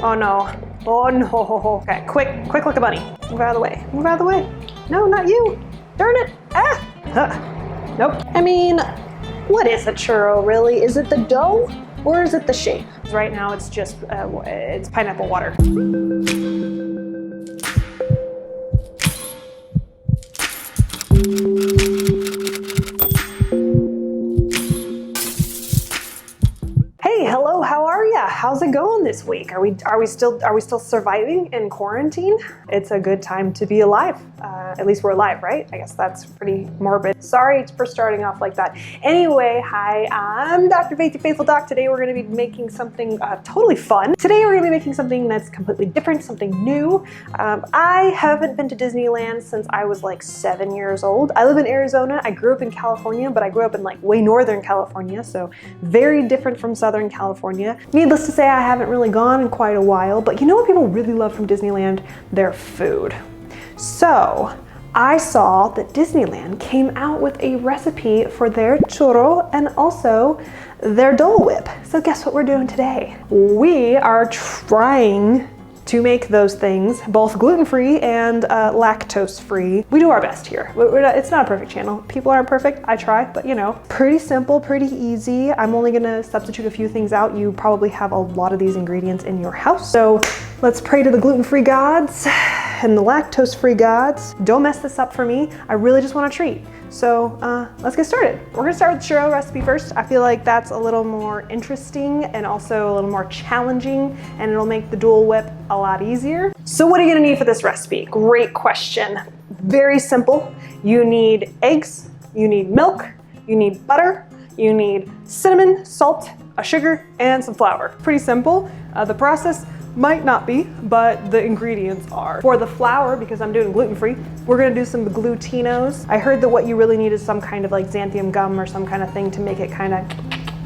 Oh no. Oh no. Okay, quick like a bunny. Move out of the way. Move out of the way. No, not you. Darn it. Ah. Huh. Nope. I mean, what is a churro really? Is it the dough or is it the shape? Right now it's just, it's pineapple water. Hey, hello, how are ya? How's it going this week? Are we still surviving in quarantine? It's a good time to be alive. At least we're alive, right? I guess that's pretty morbid. Sorry for starting off like that. Anyway, hi, I'm Dr. Faithfuldoc. Today we're gonna be making something totally fun. Today we're gonna be making something that's completely different, something new. I haven't been to Disneyland since I was like 7 years old. I live in Arizona. I grew up in California, but I grew up in like way northern California, so very different from Southern California. Needless to say, I haven't really gone in quite a while, but you know what people really love from Disneyland? Their food. So I saw that Disneyland came out with a recipe for their churro and also their Dole Whip. So guess what we're doing today? We are trying to make those things both gluten-free and lactose-free. We do our best here. It's not a perfect channel. People aren't perfect. I try, but you know, pretty simple, pretty easy. I'm only gonna substitute a few things out. You probably have a lot of these ingredients in your house. So let's pray to the gluten-free gods and the lactose-free gods. Don't mess this up for me. I really just want a treat. So let's get started. We're gonna start with the churro recipe first. I feel like that's a little more interesting and also a little more challenging, and it'll make the Dole Whip a lot easier. So what are you gonna need for this recipe? Great question. Very simple. You need eggs, you need milk, you need butter, you need cinnamon, salt, a sugar, and some flour. Pretty simple. The process might not be, but the ingredients are. For the flour, because I'm doing gluten-free, we're gonna do some glutinos. I heard that what you really need is some kind of like xanthium gum or some kind of thing to make it kind of,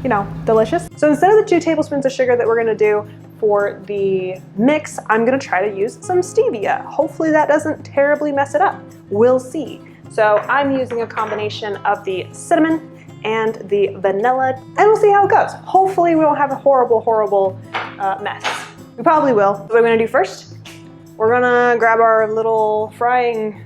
you know, delicious. So instead of the 2 tablespoons of sugar that we're gonna do for the mix, I'm gonna try to use some stevia. Hopefully that doesn't terribly mess it up. We'll see. So I'm using a combination of the cinnamon and the vanilla, and we'll see how it goes. Hopefully we won't have a horrible mess. We probably will. What I'm gonna do first, we're gonna grab our little frying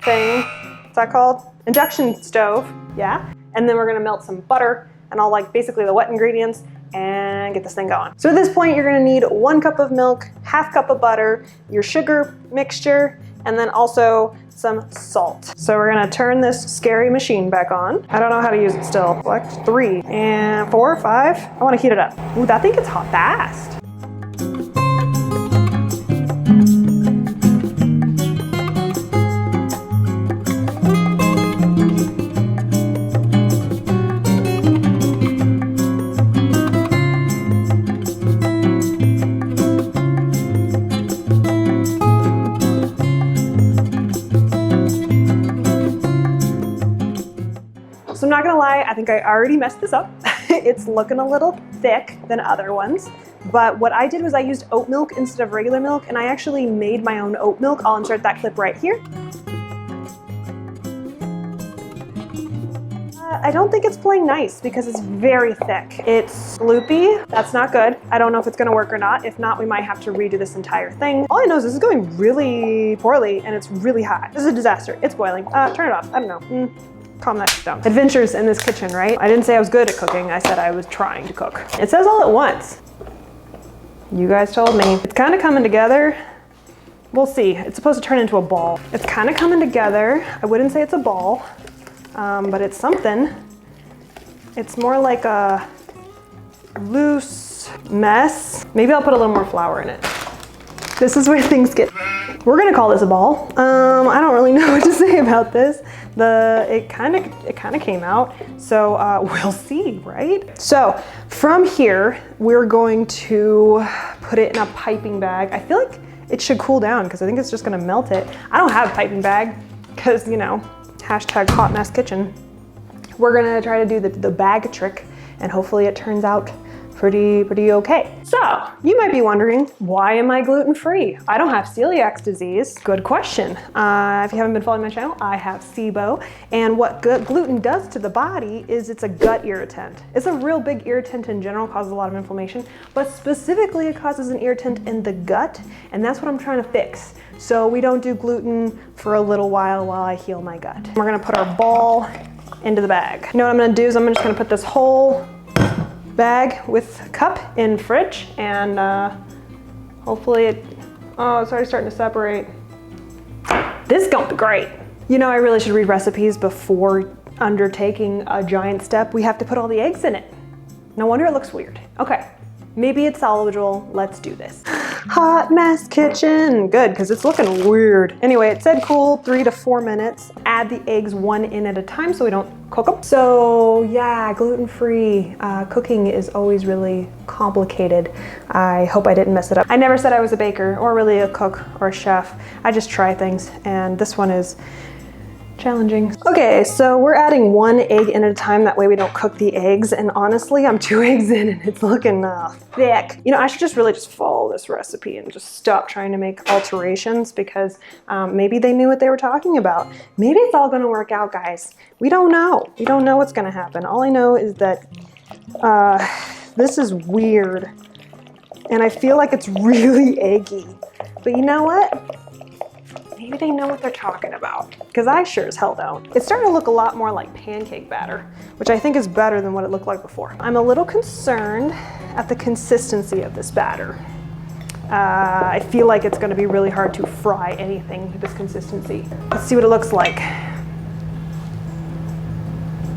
thing. What's that called? Induction stove, yeah. And then we're gonna melt some butter and all like basically the wet ingredients and get this thing going. So at this point, you're gonna need 1 cup of milk, 1/2 cup of butter, your sugar mixture, and then also some salt. So we're gonna turn this scary machine back on. I don't know how to use it still. Select 3 and 4, 5. I wanna heat it up. Ooh, that thing gets hot fast. So I'm not gonna lie, I think I already messed this up. It's looking a little thick than other ones, but what I did was I used oat milk instead of regular milk, and I actually made my own oat milk. I'll insert that clip right here. I don't think it's playing nice because it's very thick. It's gloopy. That's not good. I don't know if it's gonna work or not. If not, we might have to redo this entire thing. All I know is this is going really poorly and it's really hot. This is a disaster. It's boiling. Turn it off. I don't know. Calm that down. Adventures in this kitchen, right? I didn't say I was good at cooking. I said I was trying to cook. It says all at once. You guys told me. It's kind of coming together. We'll see. It's supposed to turn into a ball. It's kind of coming together. I wouldn't say it's a ball, but it's something. It's more like a loose mess. Maybe I'll put a little more flour in it. This is where things get, we're gonna call this a ball. I don't really know what to say about this. It kind of came out, so we'll see, right? So from here, we're going to put it in a piping bag. I feel like it should cool down because I think it's just gonna melt it. I don't have a piping bag because, you know, hashtag hot mess kitchen. We're gonna try to do the bag trick and hopefully it turns out pretty okay. So you might be wondering, why am I gluten-free? I don't have celiac disease. Good question. If you haven't been following my channel, I have SIBO, and what gluten does to the body is it's a gut irritant. It's a real big irritant in general, causes a lot of inflammation, but specifically it causes an irritant in the gut, and that's what I'm trying to fix. So we don't do gluten for a little while I heal my gut. We're gonna put our ball into the bag. You know what I'm gonna do is I'm just gonna put this whole bag with cup in fridge, and hopefully it's already starting to separate. This is gonna be great. You know, I really should read recipes before undertaking a giant step. We have to put all the eggs in it. No wonder it looks weird. Okay, maybe it's salvageable. Let's do this. Hot mess kitchen. Good, because it's looking weird. Anyway, it said cool 3 to 4 minutes. Add the eggs one in at a time so we don't cook them. So yeah, gluten-free cooking is always really complicated. I hope I didn't mess it up. I never said I was a baker or really a cook or a chef. I just try things, and this one is challenging. Okay, so we're adding 1 egg in at a time. That way we don't cook the eggs. And honestly, I'm 2 eggs in and it's looking thick. You know, I should just really follow this recipe and just stop trying to make alterations, because maybe they knew what they were talking about. Maybe it's all gonna work out, guys. We don't know. We don't know what's gonna happen. All I know is that this is weird and I feel like it's really eggy. But you know what? Maybe they know what they're talking about, because I sure as hell don't. It's starting to look a lot more like pancake batter, which I think is better than what it looked like before. I'm a little concerned at the consistency of this batter. I feel like it's going to be really hard to fry anything with this consistency. Let's see what it looks like.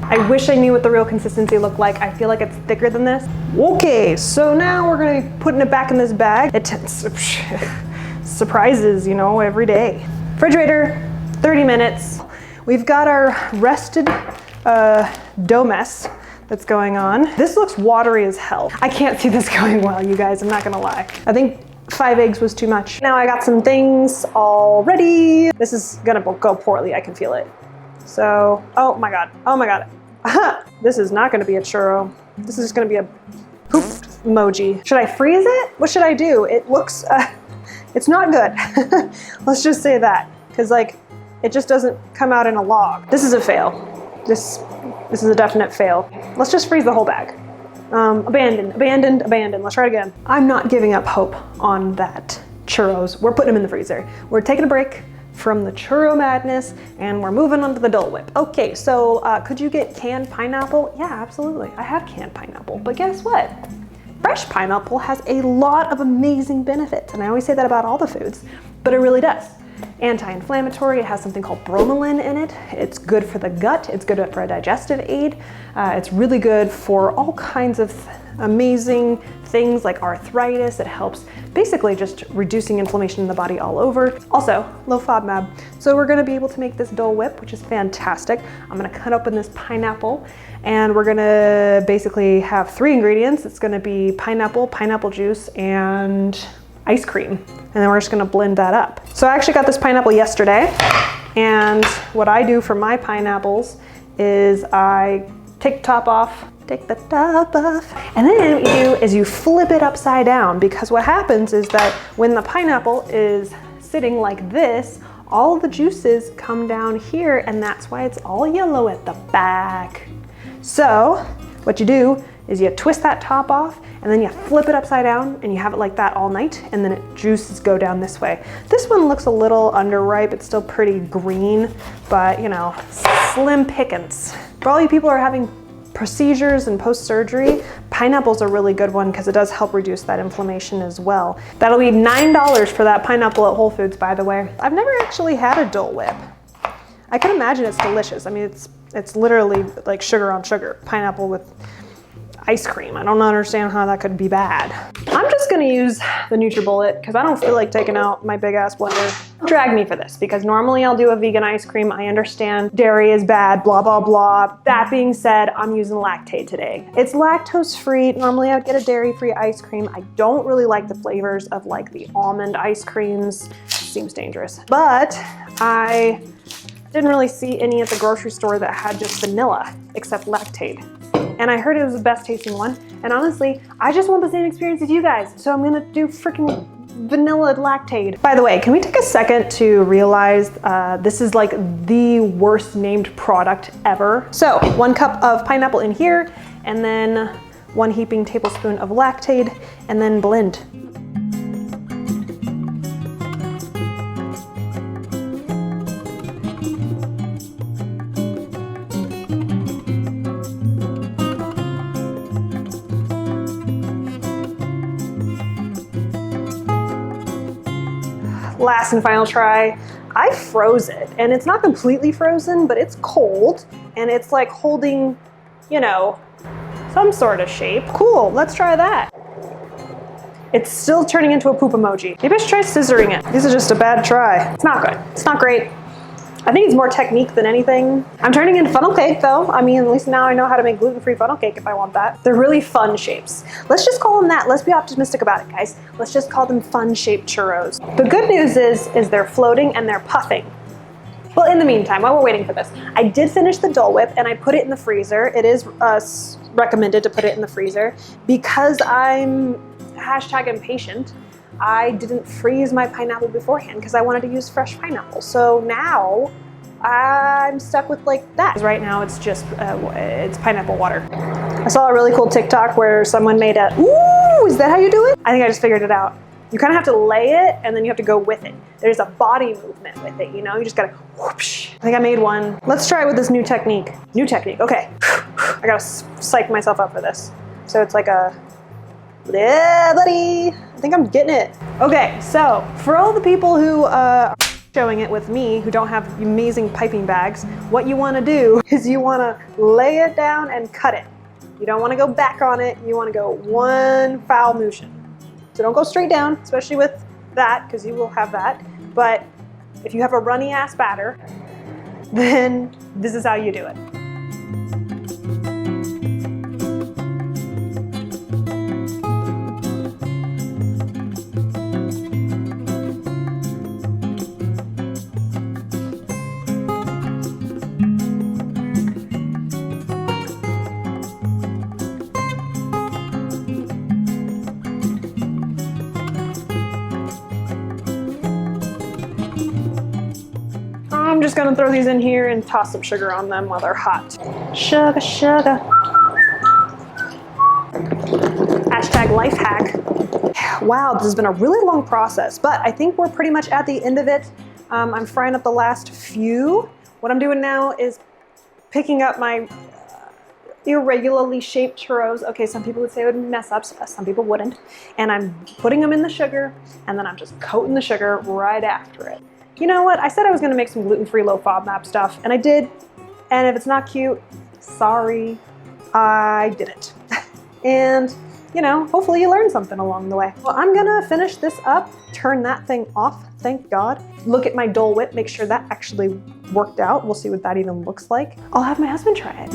I wish I knew what the real consistency looked like. I feel like it's thicker than this. Okay, so now we're going to be putting it back in this bag. Surprises, you know, every day. Refrigerator, 30 minutes. We've got our rested dough mess that's going on. This looks watery as hell. I can't see this going well, you guys, I'm not gonna lie. I think 5 eggs was too much. Now I got some things all ready. This is gonna go poorly, I can feel it. So, oh my God. This is not gonna be a churro. This is just gonna be a poop emoji. Should I freeze it? What should I do? It looks, it's not good. Let's just say that, because like it just doesn't come out in a log. This is a fail. This is a definite fail. Let's just freeze the whole bag. Abandoned. Let's try it again. I'm not giving up hope on that churros. We're putting them in the freezer. We're taking a break from the churro madness and we're moving on to the Dole Whip. Okay, so could you get canned pineapple? Yeah, absolutely. I have canned pineapple, but guess what? Fresh pineapple has a lot of amazing benefits, and I always say that about all the foods, but it really does. Anti-inflammatory, it has something called bromelain in it. It's good for the gut, it's good for a digestive aid. It's really good for all kinds of amazing things like arthritis. It helps basically just reducing inflammation in the body all over. Also, low FODMAP. So we're gonna be able to make this Dole Whip, which is fantastic. I'm gonna cut open this pineapple, and we're gonna basically have 3 ingredients. It's gonna be pineapple, pineapple juice, and ice cream. And then we're just gonna blend that up. So I actually got this pineapple yesterday, and what I do for my pineapples is I take the top off, and then what you do is you flip it upside down, because what happens is that when the pineapple is sitting like this, all the juices come down here, and that's why it's all yellow at the back. So what you do is you twist that top off, and then you flip it upside down, and you have it like that all night, and then juices go down this way. This one looks a little underripe. It's still pretty green, but you know, slim pickings. For all you people who are having procedures and post-surgery, pineapple's a really good one because it does help reduce that inflammation as well. That'll be $9 for that pineapple at Whole Foods, by the way. I've never actually had a Dole Whip. I can imagine it's delicious. I mean, it's literally like sugar on sugar, pineapple with ice cream. I don't understand how that could be bad. I'm just gonna use the NutriBullet because I don't feel like taking out my big ass blender. Drag me for this, because normally I'll do a vegan ice cream. I understand dairy is bad, blah, blah, blah. That being said, I'm using Lactaid today. It's lactose free. Normally I'd get a dairy-free ice cream. I don't really like the flavors of like the almond ice creams. Seems dangerous, but I Didn't really see any at the grocery store that had just vanilla, except lactate. And I heard it was the best tasting one. And honestly, I just want the same experience as you guys. So I'm gonna do freaking vanilla lactate. By the way, can we take a second to realize this is like the worst named product ever. So 1 cup of pineapple in here, and then 1 heaping tablespoon of lactate, and then blend. Last and final try. I froze it, and it's not completely frozen, but it's cold, and it's like holding, you know, some sort of shape. Cool, let's try that. It's still turning into a poop emoji. Maybe I should try scissoring it. This is just a bad try. It's not good. It's not great. I think it's more technique than anything. I'm turning into funnel cake though. I mean, at least now I know how to make gluten-free funnel cake if I want that. They're really fun shapes. Let's just call them that. Let's be optimistic about it, guys. Let's just call them fun-shaped churros. The good news is they're floating and they're puffing. Well, in the meantime, while we're waiting for this, I did finish the Dole Whip and I put it in the freezer. It is recommended to put it in the freezer because I'm #impatient. I didn't freeze my pineapple beforehand because I wanted to use fresh pineapple. So now I'm stuck with like that. Right now it's just, it's pineapple water. I saw a really cool TikTok where someone made a, ooh, is that how you do it? I think I just figured it out. You kind of have to lay it and then you have to go with it. There's a body movement with it, you know? You just gotta whoosh. I think I made one. Let's try it with this new technique. New technique, okay. I gotta psych myself up for this. So it's like a, yeah, buddy. I think I'm getting it. Okay, so for all the people who are showing it with me, who don't have amazing piping bags, what you wanna do is you wanna lay it down and cut it. You don't wanna go back on it, you wanna go one foul motion. So don't go straight down, especially with that, because you will have that. But if you have a runny ass batter, then this is how you do it. I'm just gonna throw these in here and toss some sugar on them while they're hot. Sugar, sugar. #life hack. Wow, this has been a really long process, but I think we're pretty much at the end of it. I'm frying up the last few. What I'm doing now is picking up my irregularly shaped churros. Okay, some people would say it would mess up, some people wouldn't. And I'm putting them in the sugar, and then I'm just coating the sugar right after it. You know what? I said I was gonna make some gluten-free low FODMAP stuff, and I did. And if it's not cute, sorry, I didn't. And, you know, hopefully you learned something along the way. Well, I'm gonna finish this up, turn that thing off, thank God. Look at my Dole Whip, make sure that actually worked out. We'll see what that even looks like. I'll have my husband try it.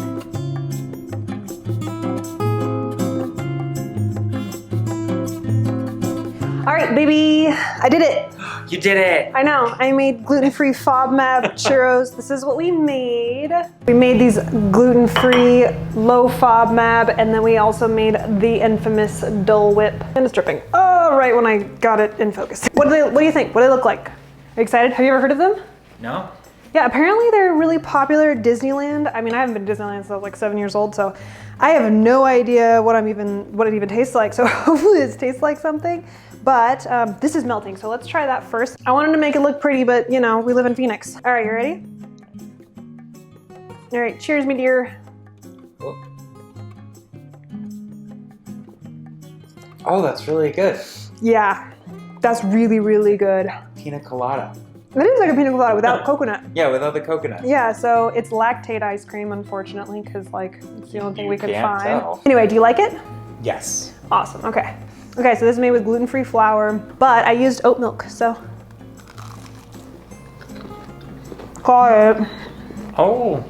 All right, baby, I did it. You did it! I know, I made gluten-free FODMAP churros. This is what we made. We made these gluten-free low FODMAP, and then we also made the infamous Dole Whip. And it's dripping. Oh, right when I got it in focus. What do you think? What do they look like? Are you excited? Have you ever heard of them? No. Yeah, apparently they're really popular at Disneyland. I mean, I haven't been to Disneyland since I was like 7 years old, so I have no idea what it even tastes like. So hopefully it tastes like something. But this is melting, so let's try that first. I wanted to make it look pretty, but you know, we live in Phoenix. All right, you ready? All right, cheers, me dear. Oh, that's really good. Yeah, that's really, really good. Pina colada. It is like a pina colada without coconut. Yeah, without the coconut. Yeah, so it's lactate ice cream, unfortunately, because like it's the only thing we could find. Tell. Anyway, do you like it? Yes. Awesome, okay. Okay, so this is made with gluten-free flour, but I used oat milk, so. Got it. Oh.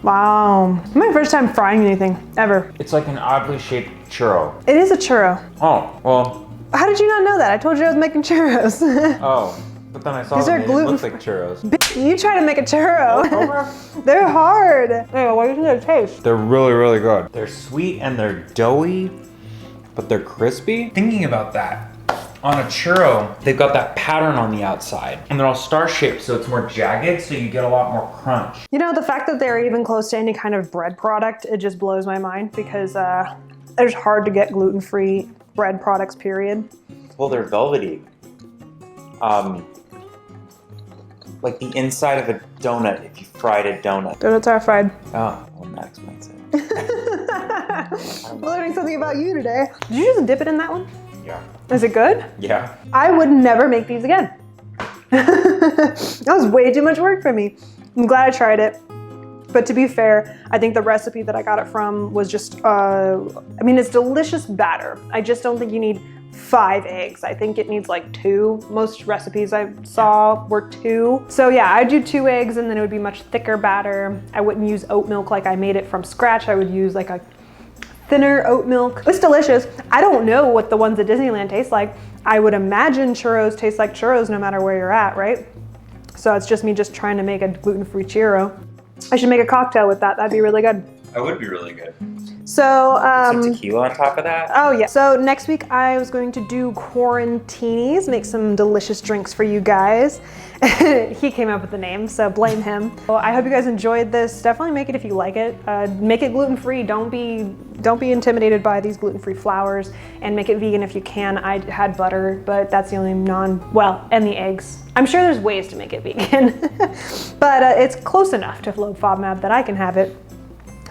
Wow. It's my first time frying anything, ever. It's like an oddly shaped churro. It is a churro. Oh, well. How did you not know that? I told you I was making churros. Oh, But then I saw These them are and it looks gluten- like churros. You try to make a churro. They're hard. Hey, what do you think they taste? They're really, really good. They're sweet and they're doughy, but they're crispy. Thinking about that, on a churro, they've got that pattern on the outside and they're all star-shaped, so it's more jagged, so you get a lot more crunch. You know, the fact that they're even close to any kind of bread product, it just blows my mind because it's hard to get gluten-free bread products, period. Well, they're velvety. Like the inside of a donut if you fried a donut. Donuts are fried. Oh, well, that explains it. I'm learning something about you today. Did you just dip it in that one? Yeah. Is it good? Yeah. I would never make these again. That was way too much work for me. I'm glad I tried it. But to be fair, I think the recipe that I got it from was just, I mean, it's delicious batter. I just don't think you need 5 eggs. I think it needs like 2. Most recipes I saw were 2. So yeah, I'd do 2 eggs and then it would be much thicker batter. I wouldn't use oat milk like I made it from scratch. I would use like a thinner oat milk. It's delicious. I don't know what the ones at Disneyland taste like. I would imagine churros taste like churros no matter where you're at, right? So it's just me just trying to make a gluten-free churro. I should make a cocktail with that. That'd be really good. That would be really good. So, Some tequila on top of that? oh yeah. So next week I was going to do quarantinis, make some delicious drinks for you guys. He came up with the name, so blame him. Well, I hope you guys enjoyed this. Definitely make it if you like it. Make it gluten-free. Don't be intimidated by these gluten-free flours, and make it vegan if you can. I had butter, but that's the only and the eggs. I'm sure there's ways to make it vegan, but it's close enough to low FODMAP that I can have it.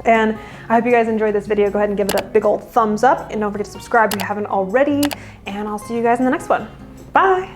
And I hope you guys enjoyed this video. Go ahead and give it a big old thumbs up, and don't forget to subscribe if you haven't already, and I'll see you guys in the next one. Bye.